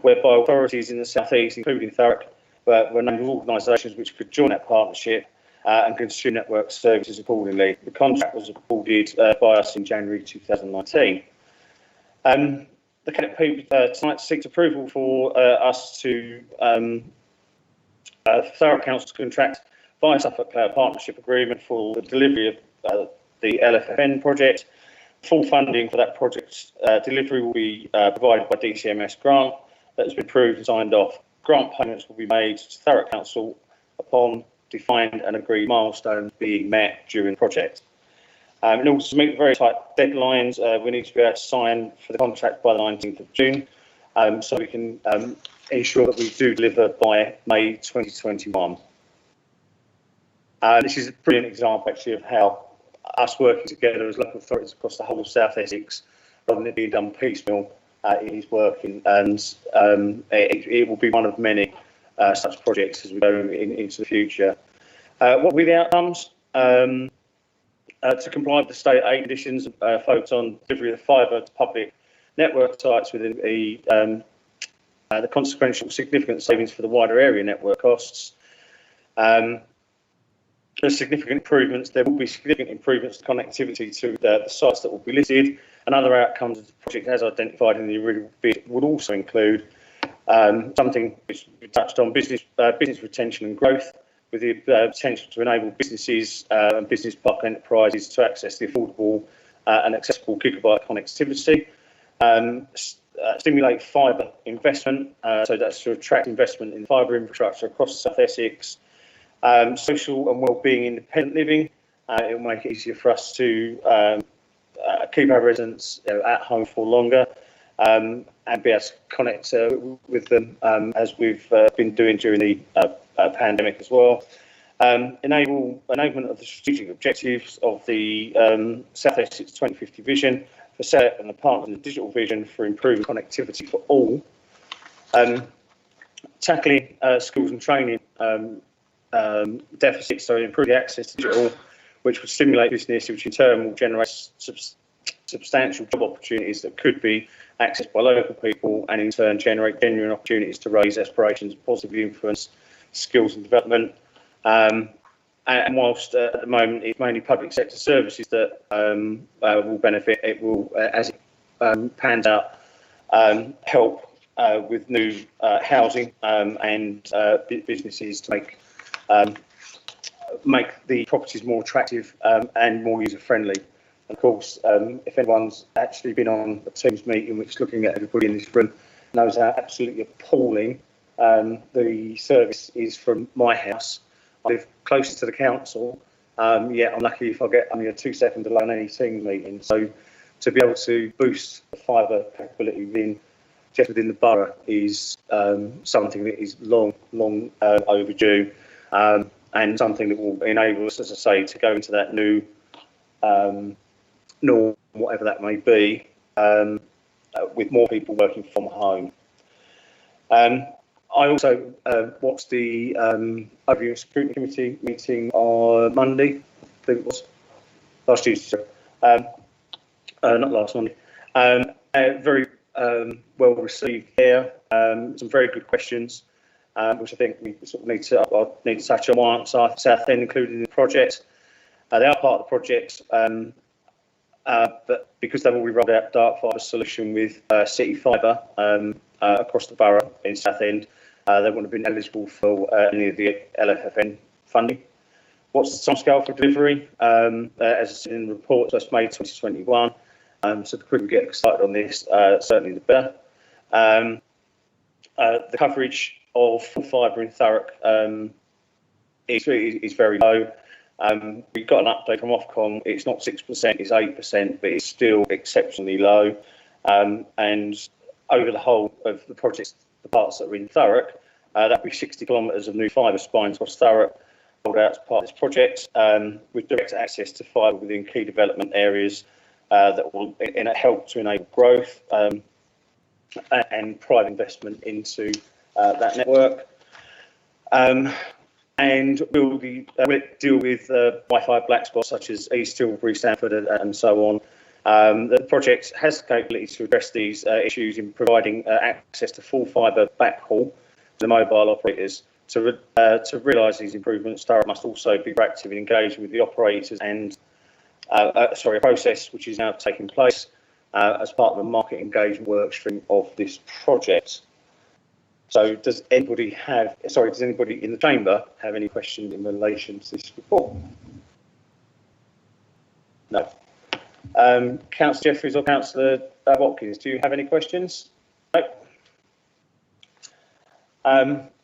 whereby authorities in the South East, including Thurrock, but were named organisations which could join that partnership and consume network services accordingly. The contract was awarded by us in January 2019. The Cabinet people tonight seeks approval for us to Thurrock Council contract via Suffolk Cloud Partnership Agreement for the delivery of the LFFN project. Full funding for that project's delivery will be provided by DCMS grant that has been approved and signed off. Grant payments will be made to Thurrock Council upon defined and agreed milestones being met during the project. In order to meet the very tight deadlines, we need to be able to sign for the contract by the 19th of June, so we can ensure that we do deliver by May 2021. This is a brilliant example, actually, of how us working together as local authorities across the whole of South Essex, rather than it being done piecemeal, it is working, and it will be one of many such projects as we go into the future. What will be the outcomes? To comply with the state aid conditions, focus on delivery of fibre to public network sites within the consequential significant savings for the wider area network costs. There's significant improvements. There will be significant improvements to connectivity to the sites that will be listed, and other outcomes of the project as identified in the original bid would also include something which we touched on, business retention and growth, with the potential to enable businesses and business park enterprises to access the affordable and accessible gigabyte connectivity. Stimulate fibre investment, so that's to attract investment in fibre infrastructure across South Essex. Social and wellbeing independent living. It will make it easier for us to keep our residents at home for longer and be able to connect with them as we've been doing during the pandemic as well. Enablement of the strategic objectives of the South Essex 2050 vision for SET and the partners in the digital vision for improving connectivity for all. Tackling schools and training deficits, so improve the access to digital, which would stimulate business, which in turn will generate substantial job opportunities that could be accessed by local people, and in turn generate genuine opportunities to raise aspirations, positively influence skills and development. And whilst at the moment it's mainly public sector services that will benefit, it will, as it pans out, help with new housing and businesses to make the properties more attractive and more user friendly. Of course, if anyone's actually been on a Teams meeting which is looking at everybody in this room, knows how absolutely appalling the service is from my house. I live closer to the council, yet I'm lucky if I get only a 2-second delay on any Teams meeting. So to be able to boost the fibre capability within the borough is something that is long overdue, and something that will enable us, as I say, to go into that new norm, whatever that may be, with more people working from home. I also watched the Overview and Scrutiny Committee meeting on Monday, I think it was, last Tuesday, not last Monday. Very well received there, some very good questions, which I think we sort of need to touch on. One, South End included in the project. They are part of the project, but because they've already rolled out dark fibre solution with City Fibre across the borough in South End, they wouldn't have been eligible for any of the LFFN funding. What's the timescale for delivery? As in the report, that's May 2021. So the quicker we get started on this, certainly the better. The coverage of full fibre in Thurrock is very low. We got an update from Ofcom. It's not 6%, it's 8%, but it's still exceptionally low. And over the whole of the projects, the parts that are in Thurrock, that'll be 60 kilometres of new fibre spines across Thurrock rolled out as part of this project, with direct access to fibre within key development areas that will help to enable growth and private investment into that network. And we'll deal with Wi-Fi black spots such as East Tilbury, Stanford, and so on. The project has the capability to address these issues in providing access to full fibre backhaul to the mobile operators To realise these improvements, Thurrock must also be proactive in engaging with the operators and a process which is now taking place as part of the market engagement work stream of this project. So does anybody in the chamber have any questions in relation to this report? No. Councillor Jeffries or Councillor Watkins, do you have any questions? No.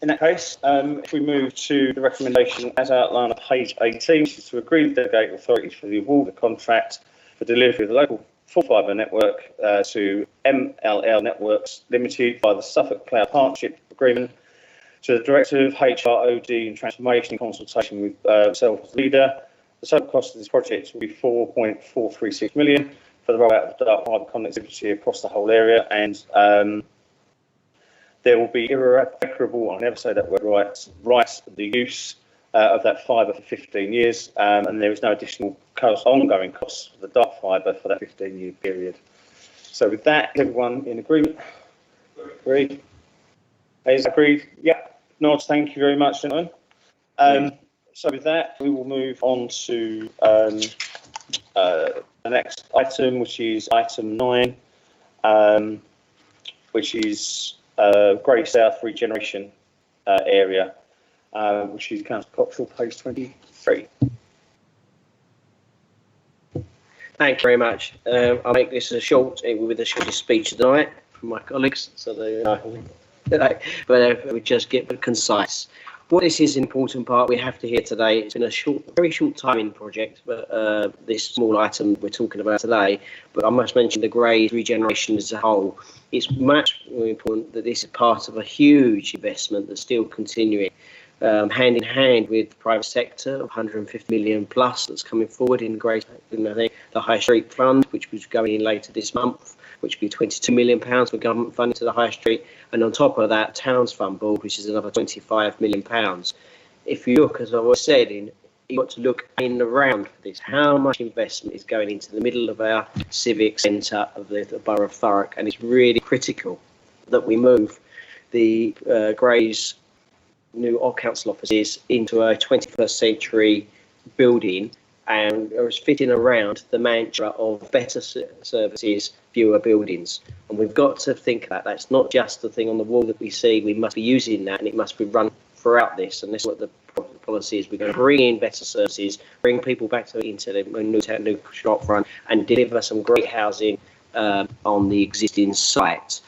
In that case, if we move to the recommendation as outlined on page 18, which is to agree with delegate authorities for the award of contract for delivery of the local full fibre network to MLL Networks Limited by the Suffolk Cloud Partnership Agreement, to the Director of HROD and Transformation in consultation with self as leader. The total cost of this project will be 4.436 million for the rollout of dark fibre connectivity across the whole area, and there will be irreparable, I'll never say that word right, the use of that fibre for 15 years, and there is no additional ongoing costs for the dark fibre for that 15-year period. So with that, everyone in agreement? Agreed? Is agreed? Yeah. Nods, thank you very much, gentlemen. So with that, we will move on to the next item, which is item 9, which is Grey South regeneration area, which is Councillor Coxall, page 23. Thank you very much. I'll make this it will be the shortest speech of the night from my colleagues, so they but we just get concise. What this is an important part we have to hear today. It's been a very short timing project, but this small item we're talking about today. But I must mention the Grey regeneration as a whole. It's much more important that this is part of a huge investment that's still continuing, hand in hand with the private sector, 150 million plus that's coming forward in Grey. I think the High Street Fund, which was going in later this month, which will be £22 million for government funding to the High Street, and on top of that, Towns Fund Board, which is another £25 million. If you look, as I was saying, you've got to look in and around for this. How much investment is going into the middle of our civic centre of the borough of Thurrock, and it's really critical that we move the Grey's new council offices into a 21st century building and is fitting around the mantra of better services, fewer buildings. And we've got to think about that. It's not just the thing on the wall that we see. We must be using that, and it must be run throughout this. And this is what the policy is. We're going to bring in better services, bring people back into the new shop front, and deliver some great housing on the existing site.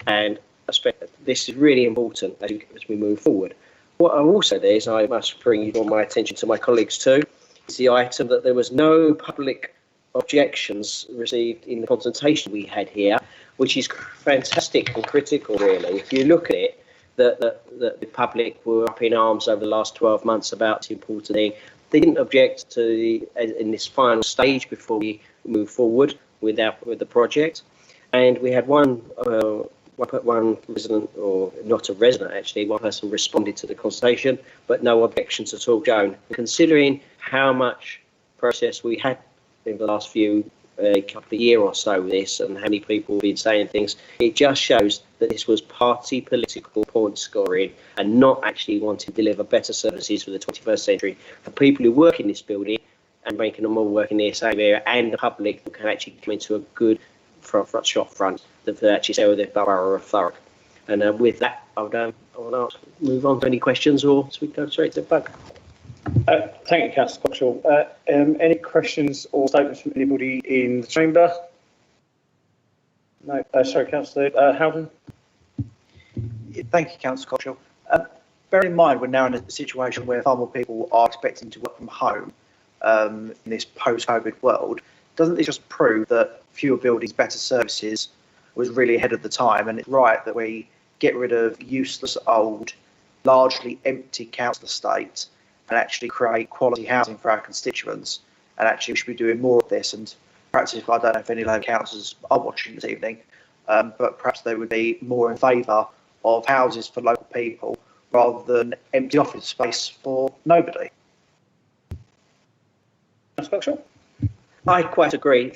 And I expect this is really important as we move forward. What also there is, I must bring you my attention to my colleagues too, is the item that there was no public objections received in the consultation we had here, which is fantastic and critical, really. If you look at it, that the public were up in arms over the last 12 months about the important thing. They didn't object to in this final stage before we move forward with the project, and we had one resident, or not a resident actually, one person responded to the consultation, but no objections at all shown. Considering how much process we had in the last couple of years or so with this, and how many people have been saying things, it just shows that this was party political point scoring and not actually wanting to deliver better services for the 21st century for people who work in this building and making them all work in the same area, and the public who can actually come into a good front shop front that actually sell the borough of Thurrock. And with that, I will move on to any questions, or so we go straight to the bug. Thank you, Councillor Coxall. Any questions or statements from anybody in the chamber? No. Sorry, Councillor Howden. Thank you, Councillor Coxall. Bear in mind, we're now in a situation where far more people are expecting to work from home in this post-COVID world. Doesn't this just prove that fewer buildings, better services was really ahead of the time? And it's right that we get rid of useless, old, largely empty council estates and actually create quality housing for our constituents. And actually we should be doing more of this. And perhaps, if I don't know if any local councillors are watching this evening, but perhaps they would be more in favour of houses for local people rather than empty office space for nobody. I quite agree.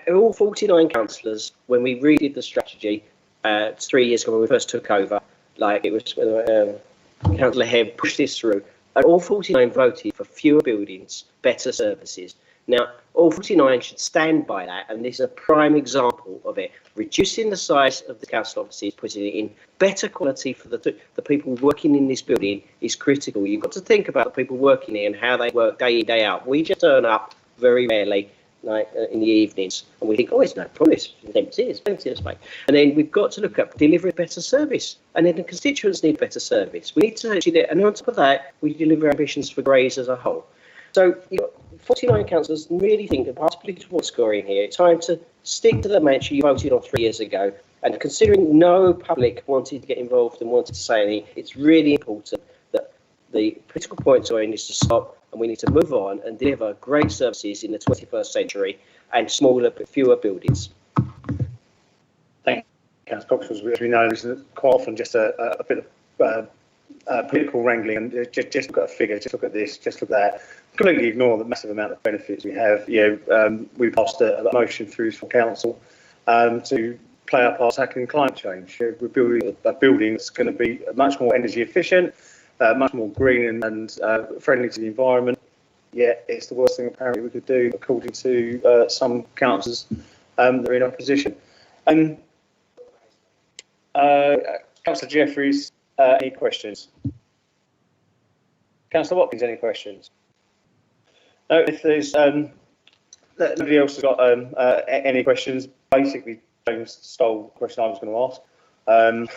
All 49 councillors, when we redid the strategy 3 years ago when we first took over, like it was Councillor Hebb pushed this through, and all 49 voted for fewer buildings, better services. Now, all 49 should stand by that, and this is a prime example of it. Reducing the size of the council offices, putting it in better quality for the people working in this building is critical. You've got to think about the people working here and how they work day in, day out. We just turn up very rarely, like in the evenings, and we think, oh, it's no problem, it's empty, it's plenty of space. And then we've got to look at delivering better service, and then the constituents need better service. We need to actually, and on top of that, we deliver ambitions for Grays as a whole. So you've got 49 councillors really think, particularly towards scoring here, it's time to stick to the mantra you voted on 3 years ago. And considering no public wanted to get involved and wanted to say anything, it's really important that the political point to is to stop, and we need to move on and deliver great services in the 21st century and smaller but fewer buildings. Thank you, Councillor Cox. As we know, this is quite often just a bit of political wrangling, and just look at a figure, just look at this, just look at that. Completely ignore the massive amount of benefits we have. We passed a motion through for council to play our part tackling climate change. We're building a building that's going to be much more energy efficient, much more green and friendly to the environment. Yet it's the worst thing apparently we could do, according to some councillors that are in opposition. And Councillor Jeffries, any questions? Councillor Watkins, any questions? No, if there's nobody else has got any questions, basically James stole the question I was going to ask. And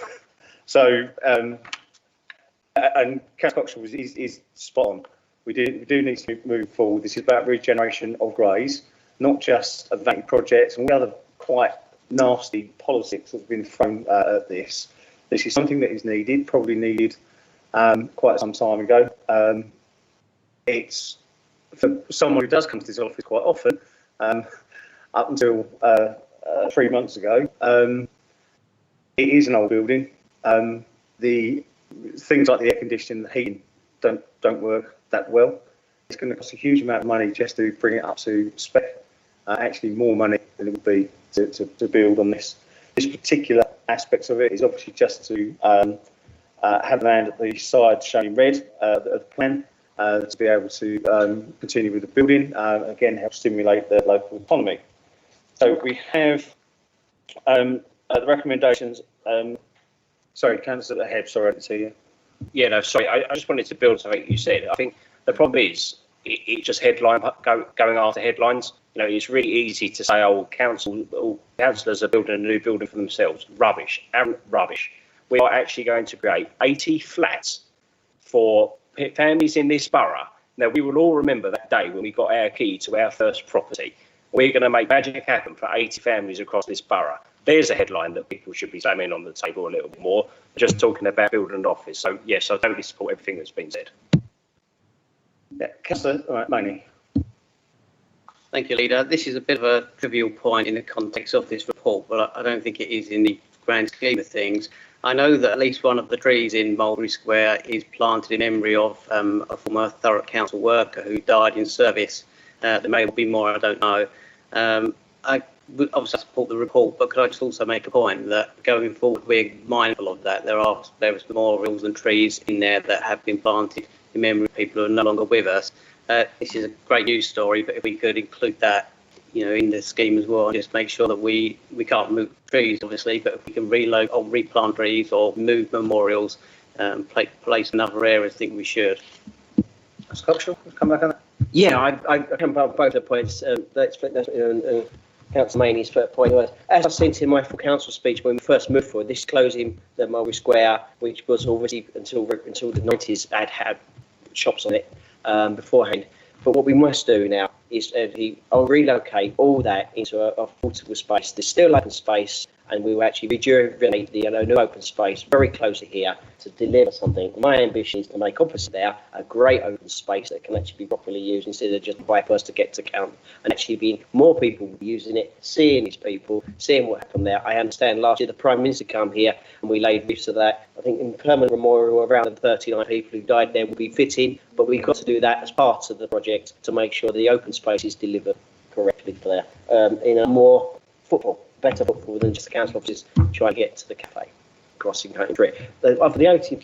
Councillor Cox is spot on. We do need to move forward. This is about regeneration of Grays, not just a vanity project and all the other quite nasty politics that have been thrown at this. This is something that is needed, probably needed quite some time ago. It's for someone who does come to this office quite often, up until 3 months ago. It is an old building. The things like the air conditioning, the heating don't work that well. It's going to cost a huge amount of money just to bring it up to spec. Actually, more money than it would be to build on this. This particular aspect of it is obviously just to have land at the side shown in red of the plan to be able to continue with the building. Again, help stimulate the local economy. So we have the recommendations. Sorry, Councillor Hebb, sorry, I didn't see you. Yeah, no, sorry. I just wanted to build on something you said. I think the problem is it just going after headlines. You know, it's really easy to say, oh, councillors are building a new building for themselves. Rubbish, rubbish. We are actually going to create 80 flats for families in this borough. Now, we will all remember that day when we got our key to our first property. We're going to make magic happen for 80 families across this borough. There's a headline that people should be slamming on the table a little bit more, just talking about building an office. So, yes, I totally support everything that's been said. Yeah, Councillor Maney. Thank you, Leader. This is a bit of a trivial point in the context of this report, but I don't think it is in the grand scheme of things. I know that at least one of the trees in Mulberry Square is planted in memory of a former Thurrock council worker who died in service. There may be more, I don't know. I would obviously support the report, but could I just also make a point that going forward we're mindful of that. There is memorials and trees in there that have been planted in memory of people who are no longer with us. This is a great news story, but if we could include that, you know, in the scheme as well, and just make sure that we can't move trees, obviously, but if we can reload or replant trees or move memorials, place in other areas, I think we should. Councillor Cox, come back on that. Yeah, I come back both the points. Councillor Maney's first point was, as I said in my full council speech when we first moved forward, this closing the Mulberry Square, which was obviously until the 90s had shops on it beforehand. But what we must do now is relocate all that into a portable space. There's still open space, and we will actually rejuvenate the new open space very close to here to deliver something. My ambition is to make opposite there a great open space that can actually be properly used instead of just by us to get to count, and actually being more people using it, seeing these people, seeing what happened there. I understand last year the Prime Minister came here and we laid roofs to that. I think in permanent memorial around the 39 people who died there will be fitting, but we've got to do that as part of the project to make sure the open space is delivered correctly for there in a more better football than just the council offices trying to get to the cafe. crossing country. For the 80,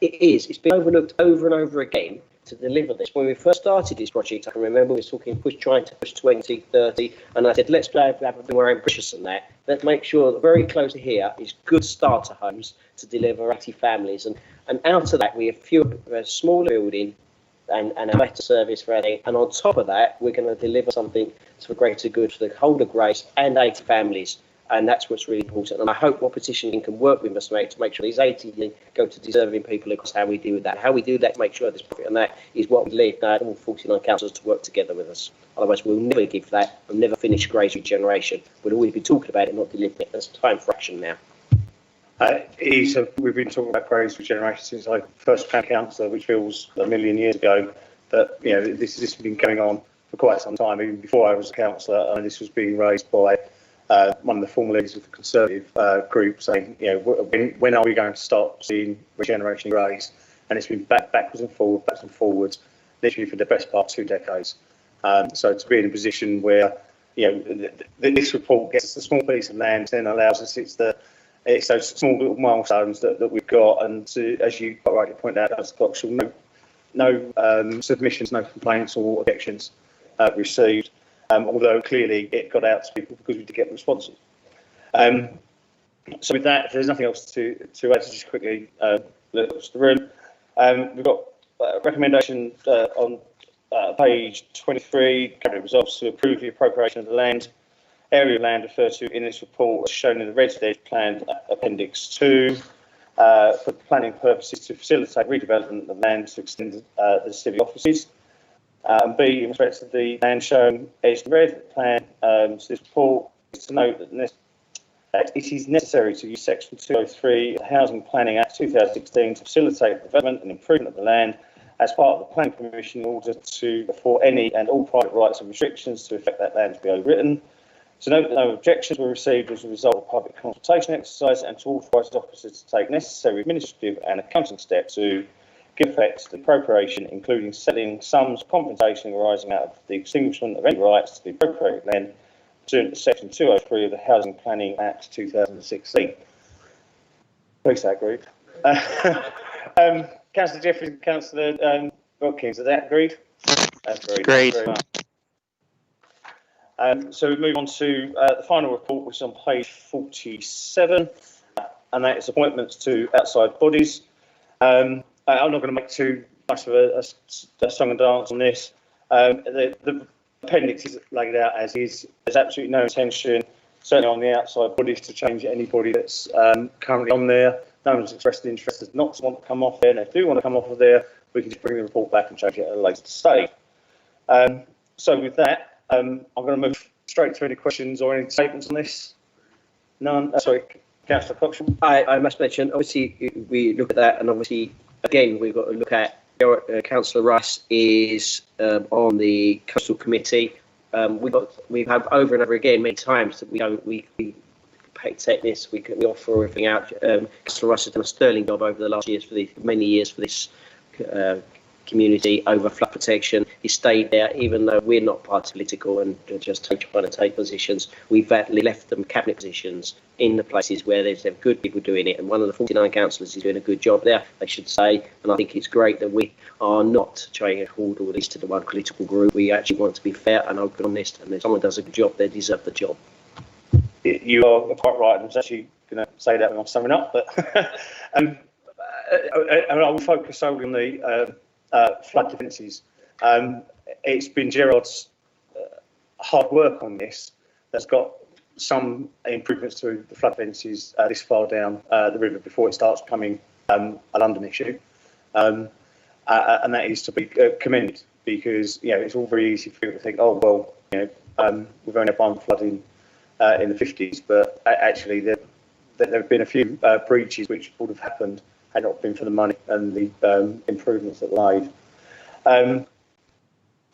it's been overlooked over and over again to deliver this. When we first started this project, I can remember we were trying to push 2030, and I said, let's have a bit more ambitious than that. Let's make sure that very close to here is good starter homes to deliver 80 families. And out of that, we have a smaller building and a better service for everything. And on top of that, we're going to deliver something for greater good for the whole of Grace and 80 families. And that's what's really important. And I hope what petitioning can work with us, mate, to make sure these 80 go to deserving people across how we do that. How we do that to make sure this profit on that is what we lead all 49 councils to work together with us. Otherwise, we'll never give that. We'll never finish Grace regeneration. We'll always be talking about it, not delivering it. There's time for action now. We've been talking about Grace regeneration since I first became councillor, which feels a million years ago. But this has been going on for quite some time. Even before I was a councillor, and this was being raised by one of the former leaders of the Conservative group, saying, when are we going to start seeing regeneration in Grace? And it's been backwards and forwards, literally for the best part of 2 decades. So to be in a position where this report gets us a small piece of land, then allows us it's those small little milestones that we've got, and as you quite rightly point out, as no submissions, no complaints or objections received. Although clearly it got out to people because we did get responses. So with that, if there's nothing else to add, just quickly look at the room. We've got a recommendation on page 23, Cabinet resolves to approve the appropriation of the area of land referred to in this report as shown in the Red Edge Plan Appendix 2 for planning purposes to facilitate redevelopment of land to extend the city offices. And B, in respect to the land shown as the red plan, so this report is to note that it is necessary to use Section 203 of the Housing Planning Act 2016 to facilitate the development and improvement of the land as part of the Planning Permission in order for any and all private rights and restrictions to affect that land to be overwritten. To note that no objections were received as a result of public consultation exercise, and to authorise officers to take necessary administrative and accounting steps to give effect to the appropriation, including settling sums of compensation arising out of the extinguishment of any rights to the appropriate land pursuant to Section 203 of the Housing Planning Act 2016. Please that group. Councillor Jeffries and Councillor Watkins, is that agreed? That's agreed. Thank you very much. So we move on to the final report, which is on page 47, and that is appointments to outside bodies. I'm not going to make too much of a song and dance on this. The appendix is laid out as is. There's absolutely no intention, certainly on the outside bodies, to change anybody that's currently on there. No one's expressed interest not to want to come off there, and if they do want to come off of there, we can just bring the report back and change it at a later stage. So with that, I'm going to move straight to any questions or any statements on this. None. Sorry, Councillor Coxon. I must mention, obviously, we look at that, and obviously, again, we've got to look at Councillor Rice is on the Coastal Committee. We've had over and over again many times that we take this, we offer everything out. Councillor Rice has done a sterling job over the last many years for this community over flood protection. He stayed there, even though we're not party political and just trying to take positions. We've left them cabinet positions in the places where there's good people doing it, and one of the 49 councillors is doing a good job there, they should say. And I think it's great that we are not trying to hold all this to the one political group. We actually want to be fair and open, honest, and if someone does a good job, they deserve the job. You are quite right. I was actually going to say that when I'm summing up, but I will focus solely on the flood defences. It's been Gerard's hard work on this that's got some improvements to the flood defences this far down the river before it starts becoming a London issue, and that is to be commended, because it's all very easy for people to think, oh well, we've only had one flood in the 50s, but actually there have been a few breaches which would have happened had not been for the money and the improvements that laid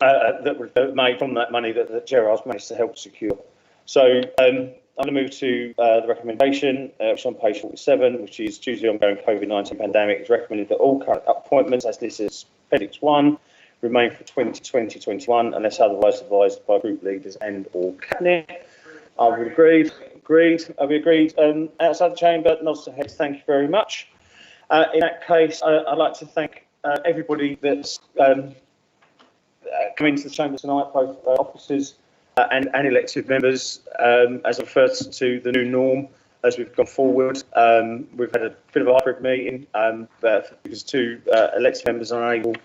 that were made from that money that Gerard's managed to help secure. So I'm going to move to the recommendation, which is on page 47, which is due to the ongoing COVID-19 pandemic, it's recommended that all current appointments, as this is Appendix 1, remain for 2020-21 unless otherwise advised by group leaders and or cabinet. I would agree. agreed. We agreed outside the chamber. Nods to heads. Thank you very much. In that case, I'd like to thank everybody that's come into the chamber tonight, both officers and elected members. As I referred to the new norm as we've gone forward, we've had a bit of a hybrid meeting because two elected members are unable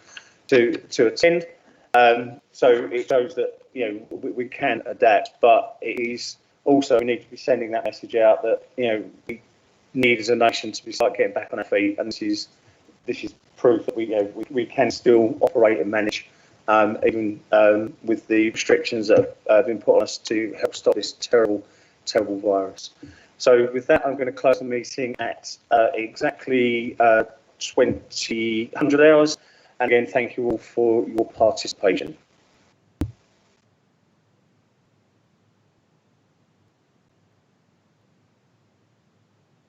to attend. So it shows that we can adapt, but it is also we need to be sending that message out that we need as a nation to be getting back on our feet, and this is proof that we can still operate and manage even with the restrictions that have been put on us to help stop this terrible virus. So with that, I'm going to close the meeting at exactly 2000 hours. And again, thank you all for your participation.